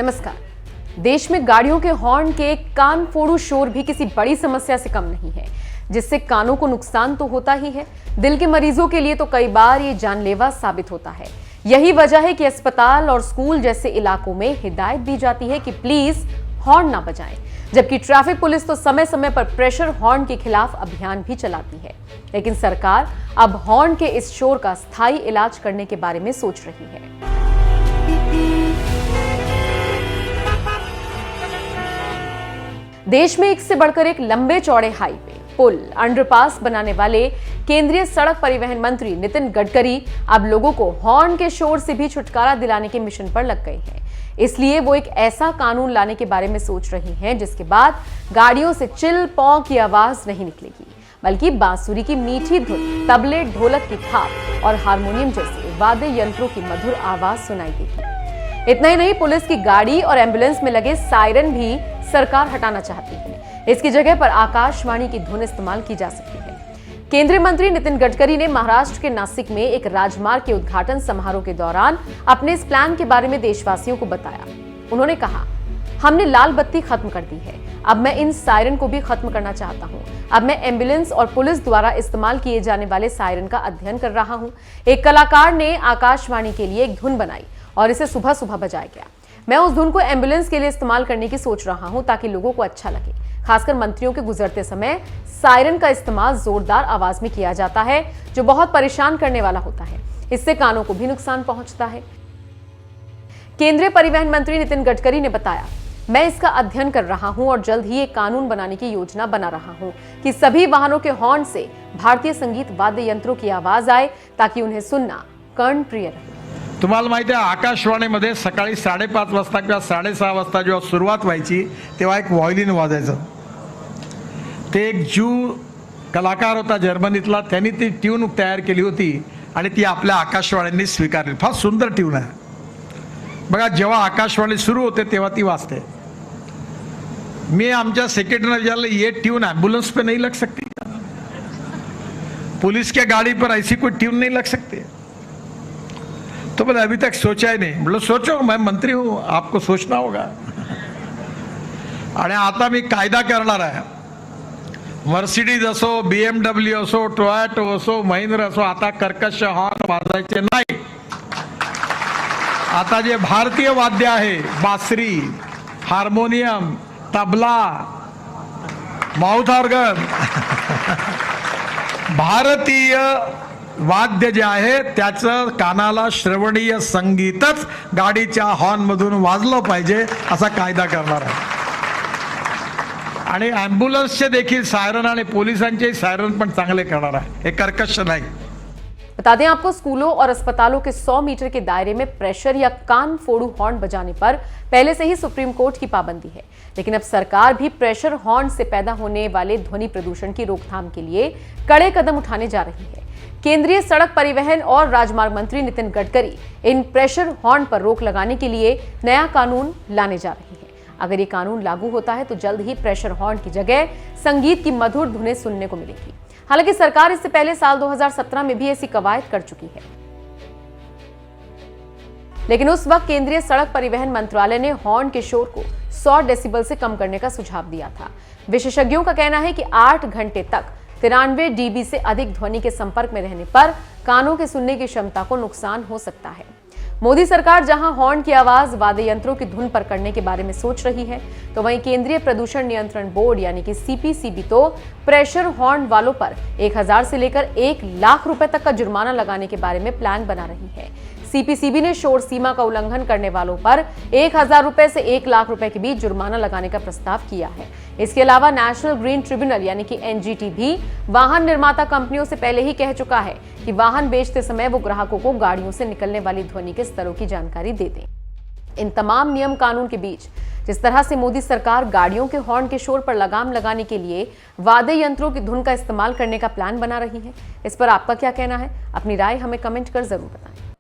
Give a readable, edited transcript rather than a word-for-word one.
नमस्कार। देश में गाड़ियों के हॉर्न के कान फोड़ू शोर भी किसी बड़ी समस्या से कम नहीं है, जिससे कानों को नुकसान तो होता ही है, दिल के मरीजों के लिए तो कई बार ये जानलेवा साबित होता है। यही वजह है कि अस्पताल और स्कूल जैसे इलाकों में हिदायत दी जाती है कि प्लीज हॉर्न ना बजाएं, जबकि ट्रैफिक पुलिस तो समय समय पर प्रेशर हॉर्न के खिलाफ अभियान भी चलाती है। लेकिन सरकार अब हॉर्न के इस शोर का स्थायी इलाज करने के बारे में सोच रही है। देश में एक से बढ़कर एक लंबे चौड़े हाईवे, पुल, अंडरपास बनाने वाले केंद्रीय सड़क परिवहन मंत्री नितिन गडकरी अब लोगों को हॉर्न के शोर से भी छुटकारा दिलाने के मिशन पर लग गए हैं। इसलिए वो एक ऐसा कानून लाने के बारे में सोच रही हैं जिसके बाद गाड़ियों से चिल पौ की आवाज नहीं निकलेगी, बल्कि बांसुरी की मीठी धुन, तबले, ढोलक की थाप और हारमोनियम जैसे वाद्य यंत्रों की मधुर आवाज सुनाई देगी। इतना ही नहीं, पुलिस की गाड़ी और एम्बुलेंस में लगे सायरन भी सरकार हटाना चाहती है। इसकी जगह पर आकाशवाणी की धुन इस्तेमाल की जा सकती है। केंद्रीय मंत्री नितिन गडकरी ने महाराष्ट्र के नासिक में एक राजमार्ग के उद्घाटन समारोह के दौरान अपने इस प्लान के बारे में देशवासियों को बताया। उन्होंने कहा, हमने लाल बत्ती खत्म कर दी है, अब मैं इन सायरन को भी खत्म करना चाहता हूं। अब मैं एम्बुलेंस और पुलिस द्वारा इस्तेमाल किए जाने वाले सायरन का अध्ययन कर रहा हूं। एक कलाकार ने आकाशवाणी के लिए एक धुन बनाई और इसे सुबह सुबह बजाया गया। मैं उस धुन को एम्बुलेंस के लिए इस्तेमाल करने की सोच रहा हूं ताकि लोगों को अच्छा लगे। खासकर मंत्रियों के गुजरते समय सायरन का इस्तेमाल जोरदार आवाज में किया जाता है, जो बहुत परेशान करने वाला होता है। इससे कानों को भी नुकसान पहुंचता है। केंद्रीय परिवहन मंत्री नितिन गडकरी ने बताया, मैं इसका अध्ययन कर रहा हूं और जल्द ही एक कानून बनाने की योजना बना रहा हूं कि सभी वाहनों के हॉर्न से भारतीय संगीत वाद्य यंत्रों की आवाज आए ताकि उन्हें सुनना कर्णप्रिय रहे। तुम्हाला माहिती आहे, आकाशवाणीमध्ये सकाळी 5:30 वाजता किंवा 6:30 वाजता जेव्हा सुरुवात व्हायची तेव्हा एक व्हायोलिन वाजायचं। ते एक ज्यू कलाकार होता जर्मनीतला, त्यांनी ती ट्यून तयार केली होती आणि ती आपल्या आकाशवाणीने स्वीकारली। फार सुंदर ट्यून आहे बघा। जेव्हा आकाशवाणी सुरू होते तेव्हा ती वाजते। मी आमच्या सेक्रेटरीने विचारलं, ये ट्यून एम्बुलेंस पे नहीं लग सकती? पुलिस के गाड़ी पर ऐसी कोई ट्यून नहीं लग सकती? तो मैंने अभी तक सोचा ही नहीं। मतलब सोचो, मैं मंत्री हूं, आपको सोचना होगा। आणि आता मी कायदा करणार आहे। मर्सिडीज असो, BMW असो, टोयोटो असो, महिंद्रा असो, आता कर्कश हॉर्न वाजायचे नाही। आता जे भारतीय वाद्य आहे, बासरी, हार्मोनियम, तबला, माउथ ऑर्गन, भारतीय वाद्य जे आहे त्याचं कानाला श्रवणीय संगीतच गाडीच्या हॉर्न मधून वाजलं पाहिजे असा कायदा करणार आहे। आणि ॲम्ब्युलन्सचे देखील सायरन आणि पोलिसांचे सायरन पण चांगले करणार आहे, हे कर्कश नाही। बता दें आपको, स्कूलों और अस्पतालों के 100 मीटर के दायरे में प्रेशर या कान फोड़ू हॉर्न बजाने पर पहले से ही सुप्रीम कोर्ट की पाबंदी है। लेकिन अब सरकार भी प्रेशर हॉर्न से पैदा होने वाले ध्वनि प्रदूषण की रोकथाम के लिए कड़े कदम उठाने जा रही है। केंद्रीय सड़क परिवहन और राजमार्ग मंत्री नितिन गडकरी इन प्रेशर हॉर्न पर रोक लगाने के लिए नया कानून लाने जा रही है। अगर ये कानून लागू होता है तो जल्द ही प्रेशर हॉर्न की जगह संगीत की मधुर धुनें सुनने को मिलेगी। हालांकि सरकार इससे पहले साल 2017 में भी ऐसी कवायद कर चुकी है, लेकिन उस वक्त केंद्रीय सड़क परिवहन मंत्रालय ने हॉर्न के शोर को 100 डेसिबल से कम करने का सुझाव दिया था। विशेषज्ञों का कहना है कि 8 घंटे तक 93 dB से अधिक ध्वनि के संपर्क में रहने पर कानों के सुनने की क्षमता को नुकसान हो सकता है। मोदी सरकार जहां हॉर्न की आवाज वाद्य यंत्रों की धुन पर करने के बारे में सोच रही है, तो वहीं केंद्रीय प्रदूषण नियंत्रण बोर्ड यानी कि CPCB तो प्रेशर हॉर्न वालों पर 1000 से लेकर 1 लाख रुपए तक का जुर्माना लगाने के बारे में प्लान बना रही है। CPCB ने शोर सीमा का उल्लंघन करने वालों पर 1000 रुपए से 1 लाख रुपए के बीच जुर्माना लगाने का प्रस्ताव किया है। इसके अलावा नेशनल ग्रीन ट्रिब्यूनल यानी कि NGT भी वाहन निर्माता कंपनियों से पहले ही कह चुका है कि वाहन बेचते समय वो ग्राहकों को गाड़ियों से निकलने वाली ध्वनि के स्तरों की जानकारी दे दें। इन तमाम नियम कानून के बीच जिस तरह से मोदी सरकार गाड़ियों के हॉर्न के शोर पर लगाम लगाने के लिए वाद्य यंत्रों की धुन का इस्तेमाल करने का प्लान बना रही है, इस पर आपका क्या कहना है? अपनी राय हमें कमेंट कर जरूर बताएं।